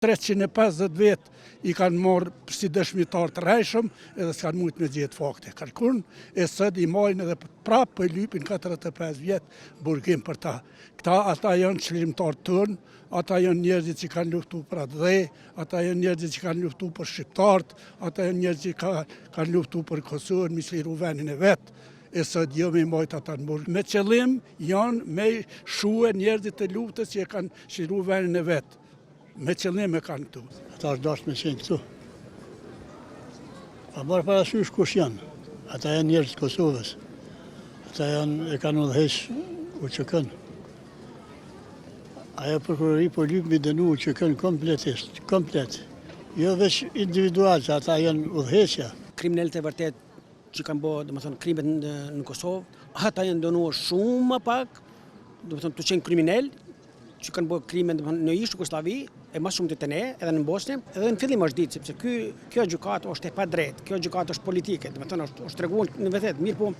350 vetë i kanë morë si dëshmitar të rejshëm edhe s'kanë mujtë me gjithë fakte. Kalkun e sëd i majnë edhe prapë për lypin 45 vjetë burgim për ta. Ata janë qëllimtar tërnë, ata janë njerëzit që kanë luftu për atë dhe, ata janë njerëzit që kanë luftu për shqiptartë, ata janë njerëzit që kanë luftu për Kosovën, mi sliru venin e vetë. E sot jo me majtë ata në burg. Me qëllim janë me shue njerëzit të luftës që kanë sliru venin e vetë. Me qëllim e kanë këtu. Ata është dashë me qenë këtu. Pa marë parasysh kush janë. Ata janë njerëz të Kosovës. Ata janë e kanë udhëheq UÇK-n. Ajo prokurori po lyp me dënu UÇK-n kompletisht, komplet. Jo veç individual, që ata janë udhëheqja. Kriminalët e vërtet që kanë bërë, domethënë, krimet në Kosovë, ata janë dënuar shumë më pak, domethënë të qenë kriminal, që kanë bërë krime në ish Jugosllavi, e më shumë të ne, edhe në Bosnjë, edhe në fillim është ditë, sepse kjo gjykatë është e padrejtë, kjo gjykatë është politike, domethënë është treguar në vetë, mirë po,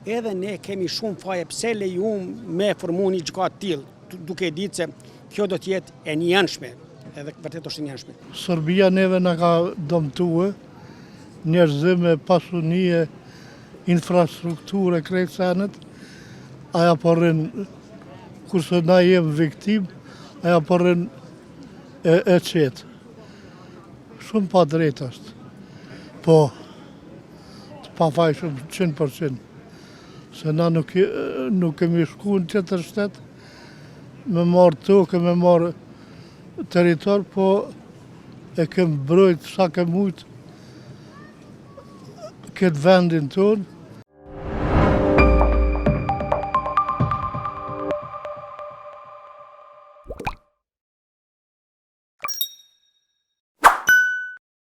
edhe ne kemi shumë faje pse lejum me formu një gjykatë tillë, duke ditë se kjo do të jetë e njenshme, edhe vërtet është e njenshme. Serbia neve na ka dëmtuar, njerëzim me pasunie, infrastrukturë krejt senet, aja përrin, kurse na jem viktim, aja përrin e qetë. Shumë pa drejt është, po të pa fajshëm 100%, se na nuk kemi shku në tjetër shtetë, me marë tokë, me marë territor, po e kem brojt sa ke mujtë këtë vendin tonë,